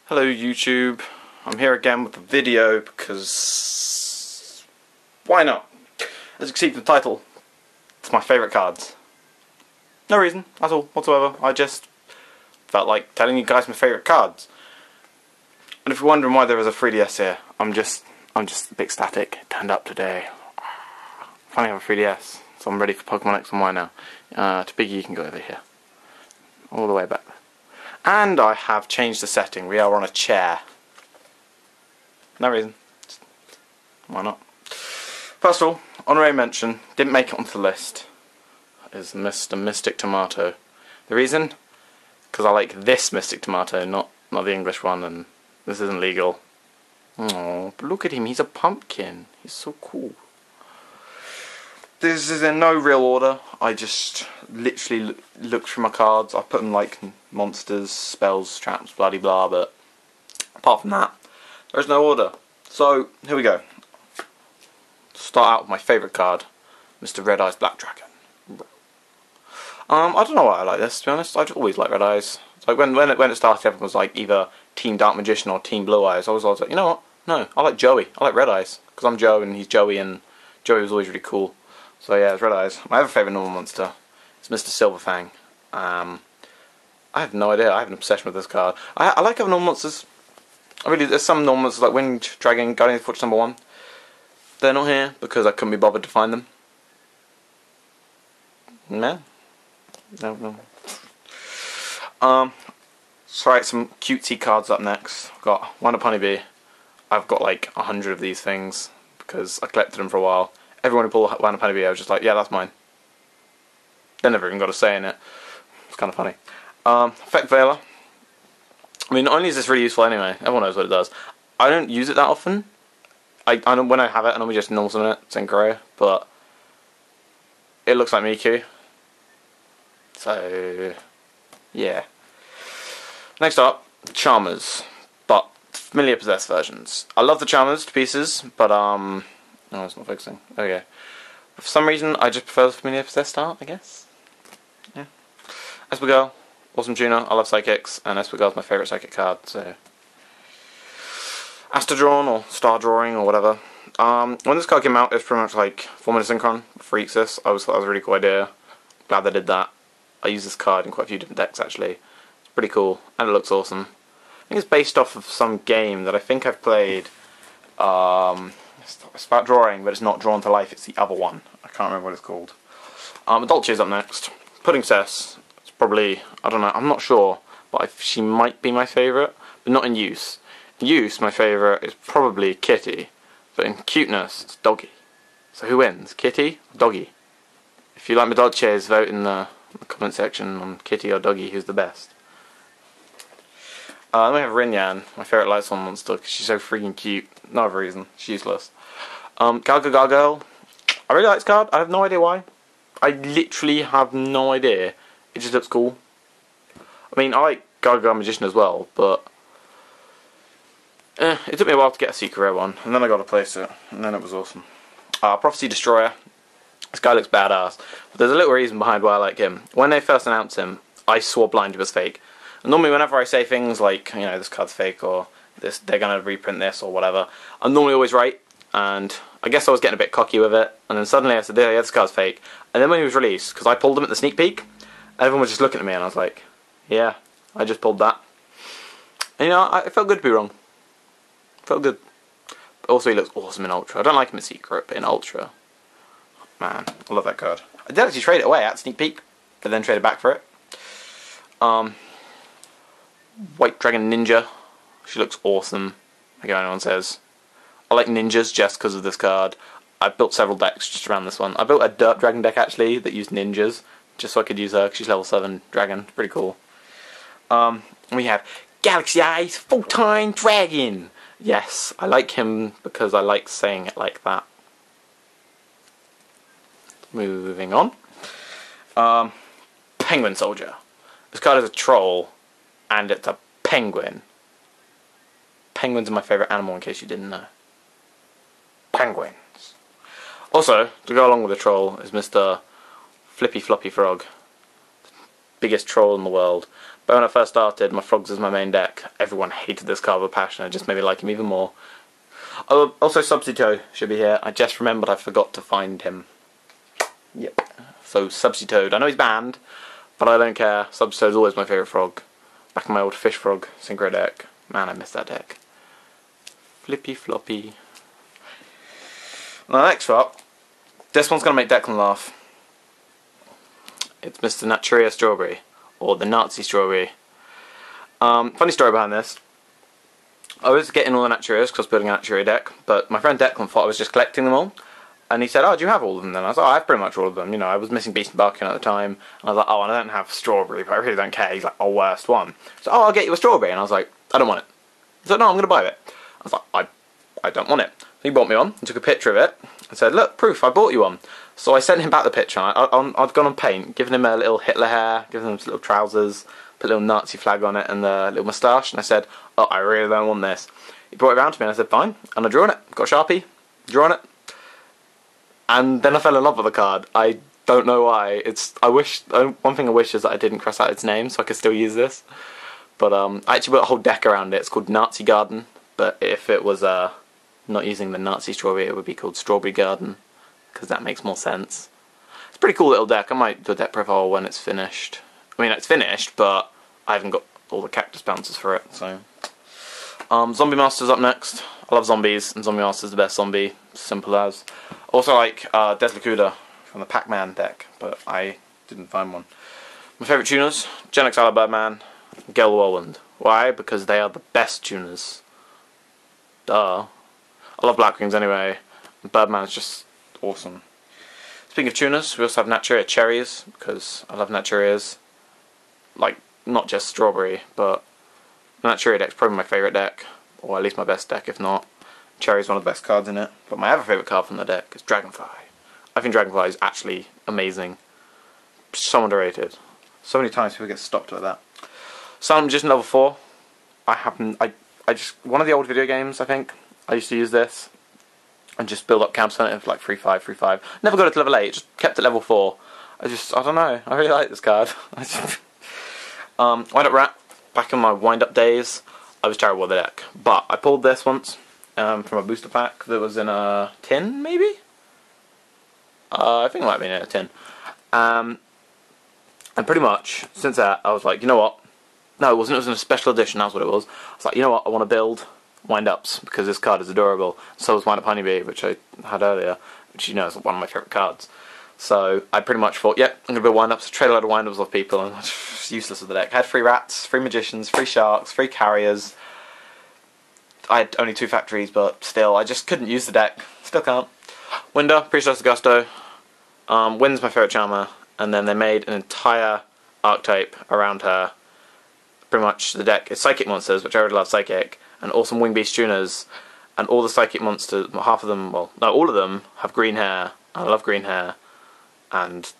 Hello YouTube, I'm here again with a video because why not? As you can see from the title, it's my favourite cards. No reason at all whatsoever, I just felt like telling you guys my favourite cards. And if you're wondering why there is a 3DS here, I'm just a bit static. It turned up today. I finally have a 3DS, so I'm ready for Pokemon X and Y now. To Biggie, you can go over here. All the way back there. And I have changed the setting. We are on a chair. No reason. Why not? First of all, honorary mention, didn't make it onto the list, is Mr. Mystic Tomato. The reason? Because I like this Mystic Tomato, not the English one, and this isn't legal. Oh, but look at him, he's a pumpkin. He's so cool. This is in no real order. I just literally looked through my cards. I put them like monsters, spells, traps, bloody blah, but apart from that, there's no order. So, here we go. Start out with my favourite card, Mr. Red Eyes Black Dragon. I don't know why I like this, to be honest. I just always like Red Eyes. It's like when it started, everyone was like either Team Dark Magician or Team Blue Eyes. I was always like, you know what? No, I like Joey. I like Red Eyes. Because I'm Joe and he's Joey, and Joey was always really cool. So yeah, it's Red Eyes. My other favourite normal monster is Mr. Silverfang. I have no idea. I have an obsession with this card. I like other normal monsters. There's some normal monsters like Winged Dragon, Guardian of the Fortress #1. They're not here because I couldn't be bothered to find them. No. So right, some cutesy cards up next. I've got Wind Up Honeybee. I've got like 100 of these things because I collected them for a while. Everyone who pulled Wind Up Honeybee, I was just like, yeah, that's mine. They never even got a say in it. It's kind of funny. Effect Veiler. I mean, not only is this really useful anyway, everyone knows what it does. I don't use it that often. I know when I have it, I normally just normal summon it, Synchro, but it looks like Miku. So, yeah. Next up, Charmers, but familiar possessed versions. I love the Charmers to pieces, but oh, it's not focusing. Okay. For some reason, I just prefer the familiar possessed art, I guess. Yeah. Espegal, awesome tuner. I love psychics, and Espegal's my favourite psychic card. So, Astadrawn or Star Drawing or whatever. When this card came out, it was pretty much like 4-minute synchron for Eexus. I thought that was a really cool idea. Glad they did that. I use this card in quite a few different decks actually. It's pretty cool, and it looks awesome. I think it's based off of some game that I think I've played. It's about drawing, but it's not Drawn to Life, it's the other one. I can't remember what it's called. Dolce's up next. Pudding Cess. It's probably, I don't know, I'm not sure, but she might be my favourite, but not in use. In use, my favourite is probably Kitty, but in cuteness, it's Doggy. So who wins, Kitty or Doggy? If you like my Dolces, vote in the comment section on Kitty or Doggy, who's the best. Then we have Rinyan, my favourite Lights On monster, because she's so freaking cute. No other reason, she's useless. Gargoyle. I really like this card. I have no idea why. I literally have no idea. It just looks cool. I mean, I like Gargoyle Magician as well, but it took me a while to get a secret rare one, and then I got to place it, and then it was awesome. Prophecy Destroyer. This guy looks badass, but there's a little reason behind why I like him. When they first announced him, I swore blind it was fake. And normally, whenever I say things like, you know, this card's fake or this, they're gonna reprint this or whatever, I'm normally always right. And I guess I was getting a bit cocky with it, and then suddenly I said, yeah, this card's fake. And then when he was released, because I pulled him at the sneak peek, everyone was just looking at me, and I was like, yeah, I just pulled that. And you know, it felt good to be wrong. Felt good. But also, he looks awesome in Ultra. I don't like him in Secret, but in Ultra, man, I love that card. I did actually trade it away at sneak peek, but then traded back for it. White Dragon Ninja. She looks awesome, like anyone says. I like ninjas just because of this card. I've built several decks just around this one. I built a Dirt Dragon deck actually that used ninjas, just so I could use her because she's level 7 dragon. Pretty cool. We have Galaxy Eyes Full-Time Dragon. Yes, I like him because I like saying it like that. Moving on. Penguin Soldier. This card is a troll, and it's a penguin. Penguins are my favourite animal, in case you didn't know. Penguins. Also, to go along with the troll is Mr. Flippy Floppy Frog. Biggest troll in the world. But when I first started, my frogs is my main deck. Everyone hated this card with a passion. It just made me like him even more. Oh, also YuGiOh should be here. I just remembered I forgot to find him. Yep. So YuGiOh. I know he's banned, but I don't care. YuGiOh is always my favourite frog. Back in my old fish frog synchro deck. Man, I miss that deck. Flippy floppy. Now next up, this one's gonna make Declan laugh. It's Mr. Naturia Strawberry, or the Nazi Strawberry. Funny story behind this. I was getting all the Naturias because I was building a Naturia deck, but my friend Declan thought I was just collecting them all. And he said, "Oh, do you have all of them then?" I was like, "Oh, I have pretty much all of them." You know, I was missing Beast and Barkin at the time. And I was like, "Oh, and I don't have Strawberry, but I really don't care." He's like, "Oh, worst one." So, "Oh, I'll get you a Strawberry." And I was like, "I don't want it." He's like, "No, I'm going to buy it." I was like, I don't want it. So he bought me one and took a picture of it and said, "Look, proof, I bought you one." So I sent him back the picture. I'd gone on paint, given him a little Hitler hair, given him some little trousers, put a little Nazi flag on it and a little moustache. And I said, "Oh, I really don't want this." He brought it around to me and I said, "Fine." And I drew on it. Got a Sharpie, drew on it. And then I fell in love with the card. I don't know why. One thing I wish is that I didn't cross out its name so I could still use this. But I actually built a whole deck around it. It's called Nazi Garden. But if it was not using the Nazi Strawberry, it would be called Strawberry Garden, because that makes more sense. It's a pretty cool little deck. I might do a deck profile when it's finished. I mean, it's finished, but I haven't got all the cactus bounces for it. So, Zombie Master's up next. I love zombies, and Zombie Master's the best zombie. Simple as. Also like Deslicuda from the Pac-Man deck, but I didn't find one. My favourite tuners: Gen X Birdman, Gale Warland. Why? Because they are the best tuners. Duh. I love Blackwings anyway. Birdman's just awesome. Speaking of tuners, we also have Naturia Cherries, because I love Naturias. Like, not just Strawberry, but the Naturia deck's probably my favourite deck, or at least my best deck, if not. Cherry's one of the best cards in it. But my other favourite card from the deck is Dragonfly. I think Dragonfly is actually amazing. So underrated. So many times people get stopped with that. Silent Magician level 4. I just, one of the old video games, I think, I used to use this and just build up camps on it of like 3-5, 3-5. Never got it to level 8, just kept it level 4. I don't know, I really like this card. Wind Up Rat. Back in my wind up days, I was terrible with the deck. But I pulled this once from a booster pack that was in a tin, maybe? I think it might have been in a tin. And pretty much, since that, I was like, you know what? No, it wasn't. It was in a special edition, that's what it was. I was like, you know what? I want to build wind-ups, because this card is adorable. So was Wind Up Honeybee, which I had earlier, which you know is one of my favourite cards. So I pretty much thought, yep, I'm going to build wind-ups, trade a lot of wind-ups off people, and it's useless with the deck. I had 3 rats, 3 magicians, 3 sharks, 3 carriers. I had only 2 factories, but still, I just couldn't use the deck. Still can't. Winder, Priestess Augusto. Wind's my favourite charmer, and then they made an entire archetype around her. Pretty much the deck is Psychic Monsters, which I already love Psychic, and awesome Wing Beast tuners, and all the Psychic monsters, half of them, well, no, all of them have green hair. I love green hair, and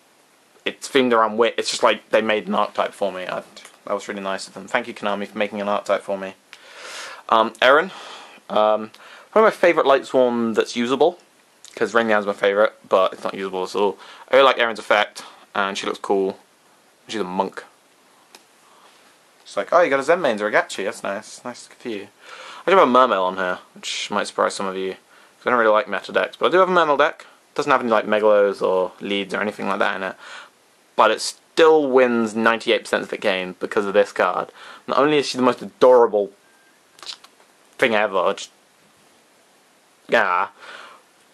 it's themed around wit. It's just like they made an archetype for me. That was really nice of them. Thank you, Konami, for making an archetype for me. Erin, one of my favourite Light Swarm that's usable, because Ring Lian's my favourite, but it's not usable at all. I really like Erin's effect, and she looks cool. She's a monk. It's like, oh, you got a Zen Mains or a Gachi, that's nice. Nice for you. I do have a Mermail on here, which might surprise some of you, because I don't really like meta decks, but I do have a Mermail deck. It doesn't have any like Megalos or Leads or anything like that in it, but it still wins 98% of the game because of this card. Not only is she the most adorable thing ever, yeah,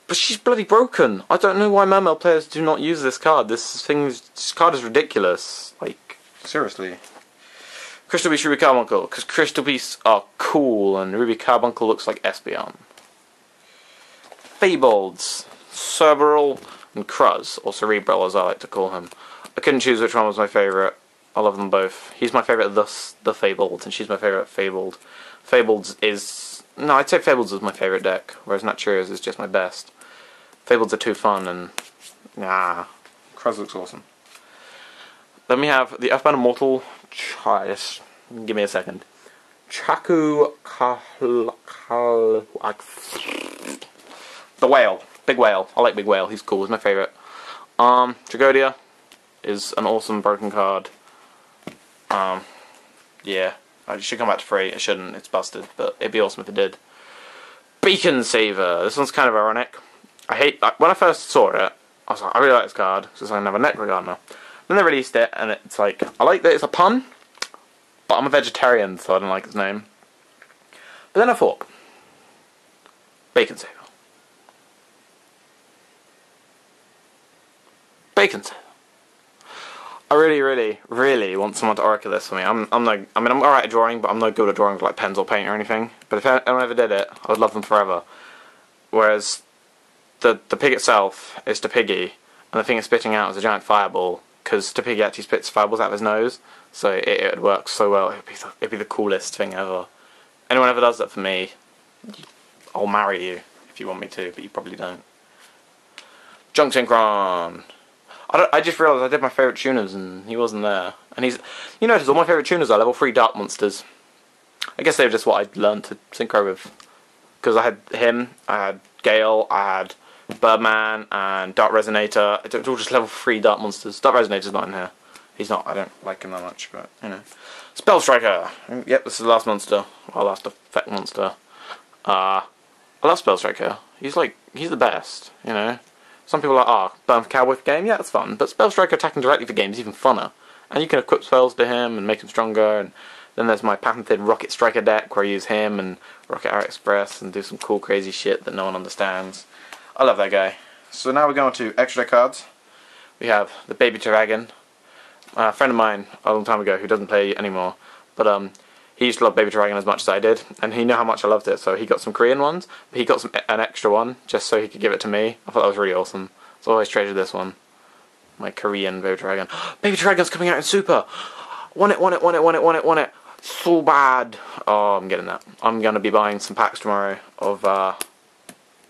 but she's bloody broken. I don't know why Mermail players do not use this card. This card is ridiculous. Like, seriously. Crystal Beast, Ruby Carbuncle, because Crystal Beasts are cool and Ruby Carbuncle looks like Espeon. Fabolds, Cerberil, and Cruz, or Cerebral as I like to call him. I couldn't choose which one was my favourite. I love them both. He's my favourite, thus the Fabled, and she's my favourite Fabled. Fabled is... no, I'd say Fabled is my favourite deck, whereas Naturia's is just my best. Fableds are too fun, and... nah. Cruz looks awesome. Then we have the Earthbound Immortal... just give me a second. The Whale. Big Whale. I like Big Whale. He's cool. He's my favourite. Dragodia is an awesome broken card. Yeah, it should come back to free. It shouldn't. It's busted, but it'd be awesome if it did. Beacon Saver. This one's kind of ironic. When I first saw it, I was like, I really like this card because I can have a Necroguard now. Then they released it, and it's like, I like that it's a pun, but I'm a vegetarian, so I don't like its name. But then I thought, Bacon Saver. Bacon Saver. I really, really, really want someone to oracle this for me. I'm alright at drawing, but I'm no good at drawing with like pens or paint or anything. But if anyone ever did it, I would love them forever. Whereas the pig itself is the piggy, and the thing it's spitting out is a giant fireball, because the piggy actually spits fireballs out of his nose, so it would work so well. It'd be the coolest thing ever. Anyone ever does that for me, I'll marry you if you want me to, but you probably don't. Junk Synchron. I just realised I did my favourite tuners and he wasn't there. And you notice all my favourite tuners are level 3 dark monsters. I guess they were just what I'd learned to synchro with. Because I had him, I had Gale, I had Birdman and Dark Resonator. It's all just level 3 dark monsters. Dark Resonator's not in here. He's not, I don't like him that much, but you know. Spell Striker. Yep, this is the last monster. Our last effect monster. I love Spell Striker. He's the best, you know. Some people are like, burn for Cowboy for game, yeah, that's fun. But Spell Striker attacking directly for game is even funner. And you can equip spells to him and make him stronger. And then there's my patented Rocket Striker deck where I use him and Rocket Arrow Express and do some cool crazy shit that no one understands. I love that guy. So now we're going to extra deck cards. We have the Baby Dragon. A friend of mine a long time ago who doesn't play anymore. But he used to love Baby Dragon as much as I did, and he knew how much I loved it, so he got some Korean ones, but he got an extra one, just so he could give it to me. I thought that was really awesome, so I always treasured this one. My Korean Baby Dragon. Baby Dragon's coming out in Super! Want it! So bad! Oh, I'm getting that. I'm going to be buying some packs tomorrow of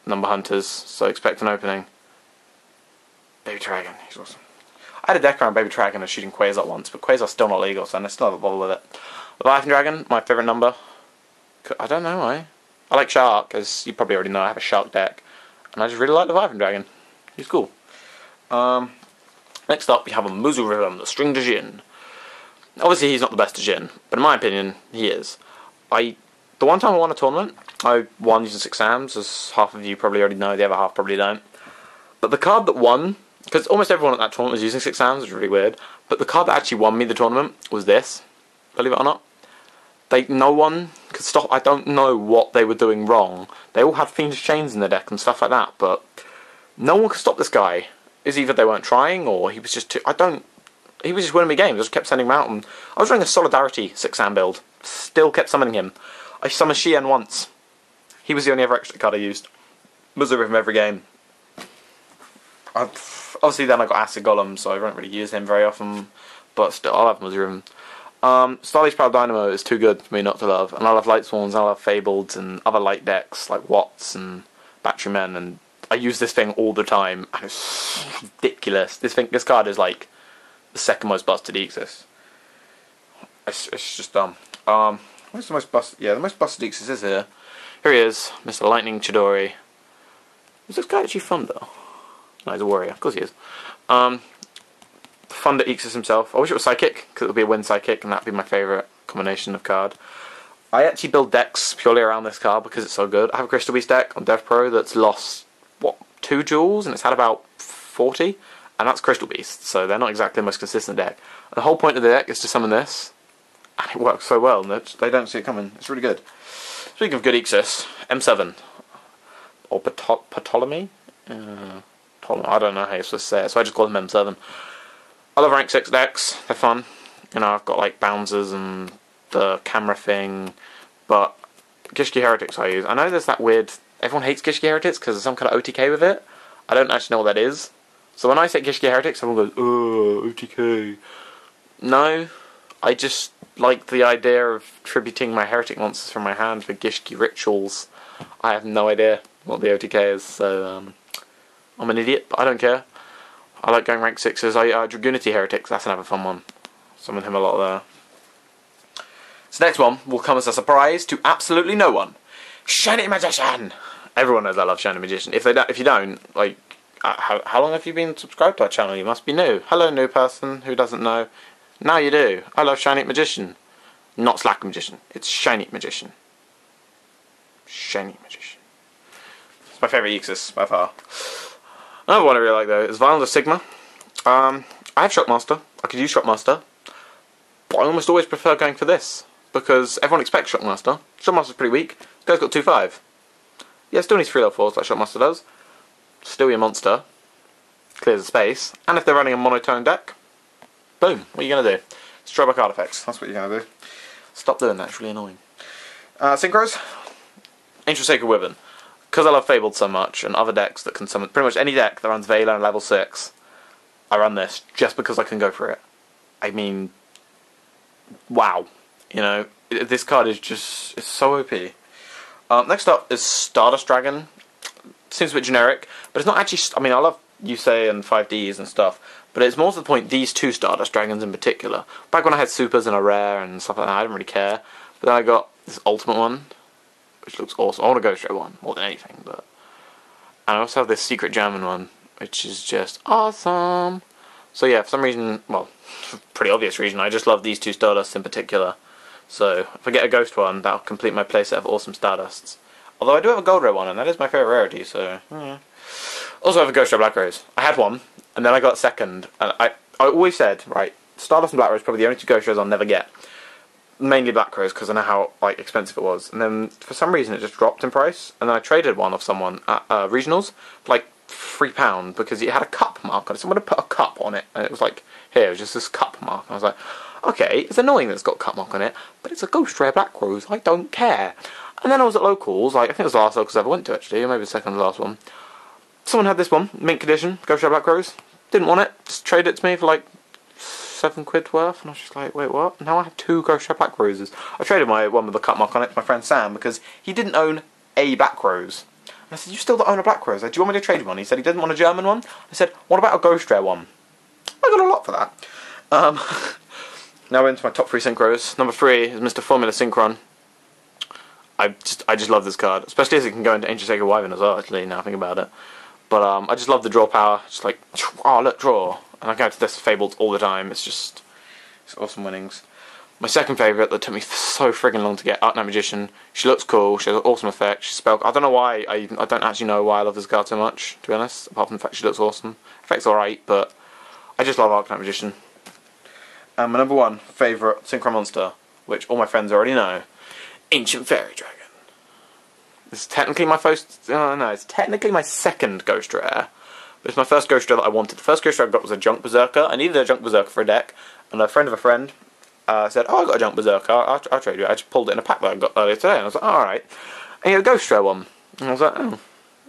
Number Hunters, so expect an opening. Baby Dragon, he's awesome. I had a deck around Baby Dragon and shooting Quasar once, but Quasar's still not legal, so I still haven't bothered with it. Leviathan Dragon, my favourite number. I don't know why. I like Shark, as you probably already know, I have a Shark deck. And I just really like Leviathan Dragon. He's cool. Next up, we have a Muzu the String Djinn. Obviously, he's not the best Djinn, but in my opinion, he is. The one time I won a tournament, I won using 6 Sams, as half of you probably already know, the other half probably don't. But the card that won, because almost everyone at that tournament was using 6 Sams, which was really weird, but the card that actually won me the tournament was this. Believe it or not. No one could stop. I don't know what they were doing wrong. They all had Fiendish Chains in their deck and stuff like that, but no one could stop this guy. It's either they weren't trying or he was just too... He was just winning me games. I just kept sending him out. And I was running a Solidarity 6-Sam build. Still kept summoning him. I summoned Shien once. He was the only other extra card I used. Muzu with him every game. Obviously then I got Acid Golem, so I don't really use him very often. But still, I love Muzu with him. Starlight Proud Dynamo is too good for me not to love, and I love Light Swans, and I love Fabled, and other light decks like Watts and Battery Men, and I use this thing all the time, and it's ridiculous. This card is like the second most busted Exis. It's just dumb. Where's the most busted? Yeah, the most busted Exis is here. Here he is, Mr. Lightning Chidori. Is this guy actually Thunder? No, he's a warrior. Of course he is. Thunder Exis himself. I wish it was Psychic, because it would be a Wind Psychic, and that would be my favourite combination of card. I actually build decks purely around this card because it's so good. I have a Crystal Beast deck on Dev Pro that's lost, 2 jewels, and it's had about 40, and that's Crystal Beast, so they're not exactly the most consistent deck. And the whole point of the deck is to summon this, and it works so well, and they don't see it coming. It's really good. Speaking of good Exis, M7, or Ptolemy? I don't know how you're supposed to say it, so I just call him M7. I love rank 6 decks, they're fun. You know, I've got like Bouncers and the camera thing, but Gishki Heretics I use. I know there's that weird, everyone hates Gishki Heretics because there's some kind of OTK with it. I don't actually know what that is. So when I say Gishki Heretics, everyone goes, oh, OTK. No, I just like the idea of tributing my Heretic monsters from my hand for Gishki rituals. I have no idea what the OTK is, so I'm an idiot, but I don't care. I like going rank 6s. Dragoonity Heretics, that's another fun one. Summon him a lot there. So next one will come as a surprise to absolutely no one. Shiny Magician! Everyone knows I love Shiny Magician. If you don't, like, how long have you been subscribed to our channel? You must be new. Hello, new person who doesn't know. Now you do. I love Shiny Magician. Not Slacker Magician. It's Shiny Magician. Shiny Magician. It's my favourite Uxas by far. Another one I really like though is Violence of Sigma. I have Shockmaster. I could use Shockmaster. But I almost always prefer going for this. Because everyone expects Shockmaster. Shockmaster's pretty weak. This guy's got 2-5. Yeah, still needs 3 level 4s like Shockmaster does. Still your monster. Clears the space. And if they're running a monotone deck, boom, what are you going to do? Destroy by card effects. That's what you're going to do. Stop doing that, it's really annoying. Synchros. Ancient Sacred Wyvern. Because I love Fabled so much, and other decks that can summon, pretty much any deck that runs Vela and level 6, I run this just because I can go for it. I mean, wow. You know, this card is just, it's so OP. Next up is Stardust Dragon. Seems a bit generic, but it's not actually, I mean, I love Yusei and 5Ds and stuff, but it's more to the point, these 2 Stardust Dragons in particular. Back when I had Supers and a Rare and stuff like that, I didn't really care. But then I got this Ultimate one, which looks awesome. I want a Ghost Ray one, more than anything, but... And I also have this Secret German one, which is just awesome. So yeah, for some reason, well, for pretty obvious reason, I just love these 2 Stardusts in particular. So, if I get a Ghost one, that'll complete my playset of awesome Stardusts. Although I do have a Gold Ray one, and that is my favourite rarity, so... Yeah. Also I have a Ghost Ray Black Rose. I had one, and then I got a second, and I always said, right, Stardust and Black Rose are probably the only 2 Ghost Rays I'll never get. Mainly Black Rose, because I know how like expensive it was. And then, for some reason, it just dropped in price, and then I traded one off someone at Regionals for like £3, because it had a cup mark on it. Someone had put a cup on it, and it was like, here, it was just this cup mark. And I was like, okay, it's annoying that it's got a cup mark on it, but it's a Ghost Rare Black Rose, I don't care. And then I was at locals, like, I think it was the last locals I ever went to actually, or maybe the second to last one. Someone had this one, mint condition, Ghost Rare Black Rose. Didn't want it, just traded it to me for like £7 worth, and I was just like, wait, what? Now I have 2 Ghost Rare Black Roses. I traded my one with the cut mark on it to my friend Sam, because he didn't own a Black Rose. And I said, you still don't own a Black Rose? Do you want me to trade one? He said he didn't want a German one. I said, what about a Ghost Rare one? I got a lot for that. Now we're into my top 3 synchros. Number 3 is Mr. Formula Synchron. I just love this card, especially as it can go into Ancient Sacred Wyvern as well, actually, now I think about it. But I just love the draw power, just like, oh look, draw. And I go to this Fabled all the time, it's awesome winnings. My second favourite that took me so friggin' long to get, Art Night Magician. She looks cool, she has an awesome effect, she's spell. I don't know why, I don't actually know why I love this card so much, to be honest, apart from the fact she looks awesome. Effect's alright, but I just love Arcanite Magician. And my number 1 favourite Synchro monster, which all my friends already know, Ancient Fairy Dragon. This is technically my first, no, it's technically my second Ghost Rare, but it's my first Ghost Rare that I wanted. The first Ghost Rare I got was a Junk Berserker. I needed a Junk Berserker for a deck, and a friend of a friend said, oh, I got a Junk Berserker, I'll trade you. I just pulled it in a pack that I got earlier today, and I was like, oh, alright. And he had a Ghost Rare one, and I was like, oh.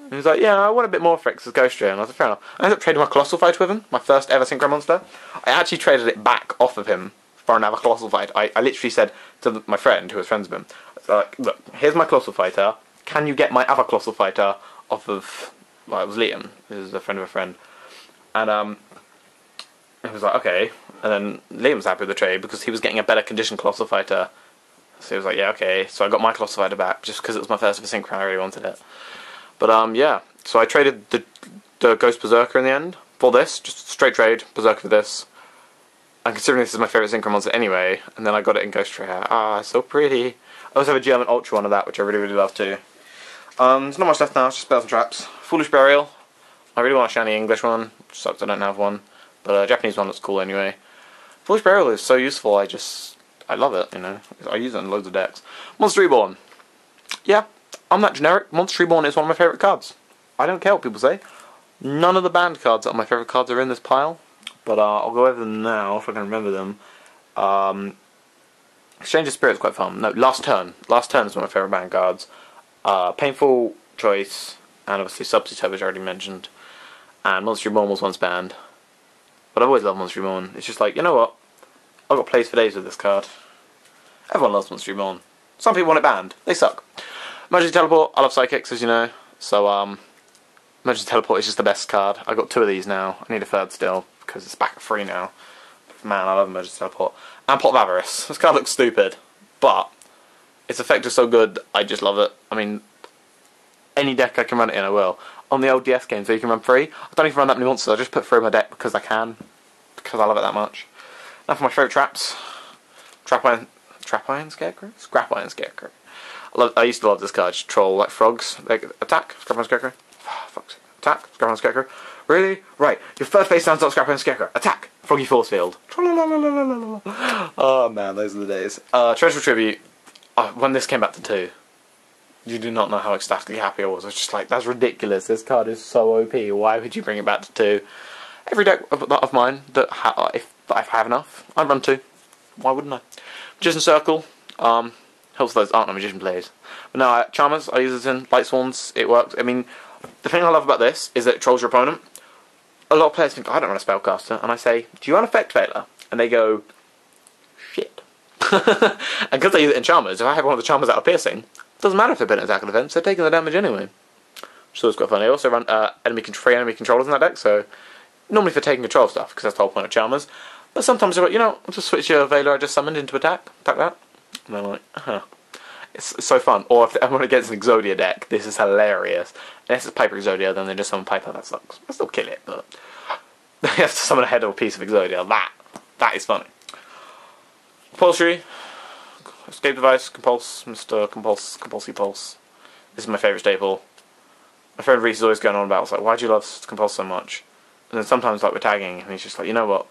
And he was like, yeah, I want a bit more for it, 'cause it's Ghost Rare, and I was like, fair enough. I ended up trading my Colossal Fight with him, my first ever Synchro monster. I actually traded it back off of him for another Colossal Fight. I literally said to my friend, who was friends with him, like, look, here's my Colossal Fighter, can you get my other Colossal Fighter off of, well, it was Liam, who was a friend of a friend. And he was like, okay. And then Liam was happy with the trade because he was getting a better condition Colossal Fighter. So he was like, yeah, okay. So I got my Colossal Fighter back just because it was my first ever Synchro and I really wanted it. But yeah, so I traded the Ghost Berserker in the end for this, just straight trade, Berserker for this. And considering this is my favourite Synchro monster anyway, and then I got it in Ghost Rare. Ah, so pretty. I also have a German Ultra one of that, which I really, really love too. There's not much left now, it's just spells and traps. Foolish Burial. I really want a shiny English one, which sucks I don't have one. But a Japanese one looks cool anyway. Foolish Burial is so useful, I love it, you know. I use it in loads of decks. Monster Reborn. Yeah, I'm that generic. Monster Reborn is one of my favourite cards. I don't care what people say. None of the banned cards that are my favourite cards are in this pile. But I'll go over them now, if I can remember them. Exchange of Spirit is quite fun. No, Last Turn. Last Turn is one of my favourite banned cards. Painful Choice, and obviously Substitute, which I already mentioned. And Monster Reborn was once banned. But I've always loved Monster Reborn. It's just like, you know what? I've got plays for days with this card. Everyone loves Monster Reborn. Some people want it banned. They suck. Emergency Teleport. I love Psychics, as you know. So, Emergency Teleport is just the best card. I've got 2 of these now. I need a 3rd still, because it's back at 3 now. Man, I love Emergency Teleport. And Pot of Avarice. This card looks stupid, but its effect is so good, I just love it. I mean, any deck I can run it in, I will. On the old DS games where you can run 3, I don't even run that many monsters, I just put 3 in my deck because I can. Because I love it that much. Now for my favourite traps. Trap 1, Trap Iron Scarecrow? Scrap Iron Scarecrow. I used to love this card. Just troll like frogs. Like, attack, Scrap Iron Scarecrow. Oh, fuck's sake. Attack, Scrap Iron Scarecrow. Really? Right. Your third face down, Scrap Iron Scarecrow. Attack, Froggy Force Field. Oh man, those are the days. Treasure Tribute. When this came back to 2, you do not know how ecstatically happy I was. I was just like, that's ridiculous. This card is so OP. Why would you bring it back to 2? Every deck of mine that if I have enough, I'd run 2. Why wouldn't I? Magician Circle. Helps those aren't magician players. But no, Charmers, I use it in. Light Swans, it works. I mean, the thing I love about this is that it trolls your opponent. A lot of players think, I don't run a Spellcaster. And I say, do you run Effect Veiler? And they go, shit. And because I use it in Charmers, if I have one of the Charmers out of Piercing, it doesn't matter if they've been attack or defense, they're taking the damage anyway. So it's quite funny. I also run free enemy controllers in that deck, so normally for taking control stuff, because that's the whole point of Charmers. But sometimes they're like, you know, I'll just switch your Veiler I just summoned into attack that. And I'm like, huh. It's so fun. Or if everyone against an Exodia deck, this is hilarious. Unless it's Piper Exodia, then they just summon Piper, that sucks. I still kill it, but they have to summon a head or a piece of Exodia. That is funny. Compulsory, Escape Device, Compulse, Mr. Compulsive Pulse. This is my favourite staple. My friend Reese is always going on about, it's like, why do you love Compulse so much? And then sometimes like we're tagging, and he's just like, you know what?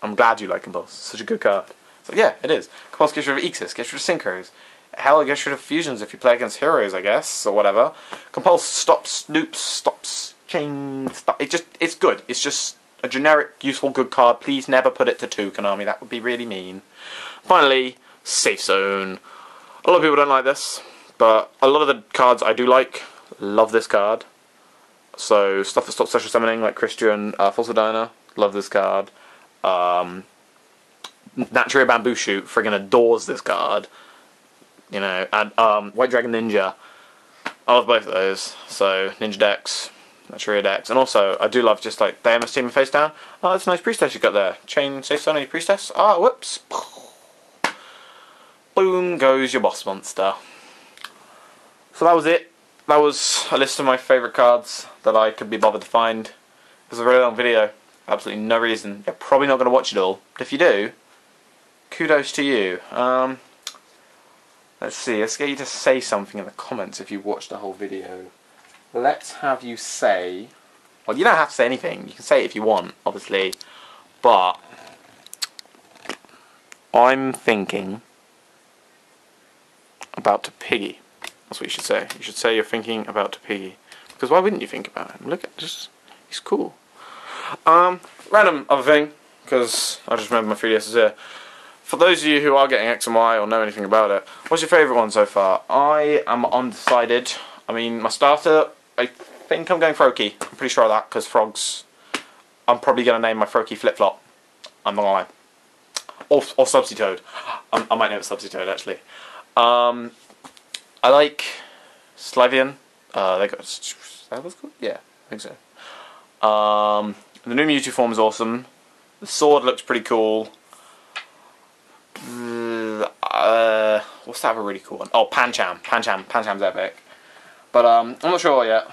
I'm glad you like Compulse. It's such a good card. It's like, yeah, it is. Compulse gets rid of Ixis, gets rid of Synchros. Hell, it gets rid of fusions if you play against heroes, I guess, or whatever. Compulse stops loops, stops chains. It's good. It's just a generic, useful, good card. Please never put it to 2, Konami. That would be really mean. Finally, Safe Zone. A lot of people don't like this, but a lot of the cards I do like. Love this card. So stuff that stops special summoning, like Christian, Falsadina. Love this card. Naturia Bamboo Shoot friggin' adores this card. You know, and White Dragon Ninja. I love both of those. So Ninja decks, Naturia decks, and also I do love just like the MS team and face down. Oh, that's a nice priestess you got there. Chain Safe Zone on your priestess. Ah, whoops. Boom goes your boss monster. So that was it. That was a list of my favourite cards that I could be bothered to find. It was a very long video. Absolutely no reason. You're probably not going to watch it all. But if you do, kudos to you. Let's see. Let's get you to say something in the comments if you watched the whole video. Let's have you say... Well, you don't have to say anything. You can say it if you want, obviously. But I'm thinking about to piggy. That's what you should say. You should say you're thinking about to piggy. Because why wouldn't you think about him? Look at he's cool. Random other thing, because I just remember my 3DS is here. For those of you who are getting X and Y or know anything about it, what's your favourite one so far? I am undecided. I mean, my starter, I think I'm going Froakie. I'm pretty sure of that, because frogs. I'm probably going to name my Froakie Flip Flop. I'm not going to lie. Or Subsea I might name it Subsea actually. I like Slavian. They got... Is that what it's called? Yeah, I think so. The new Mewtwo form is awesome. The sword looks pretty cool. What's that other really cool one? Oh, Pancham. Pancham's epic. But I'm not sure yet.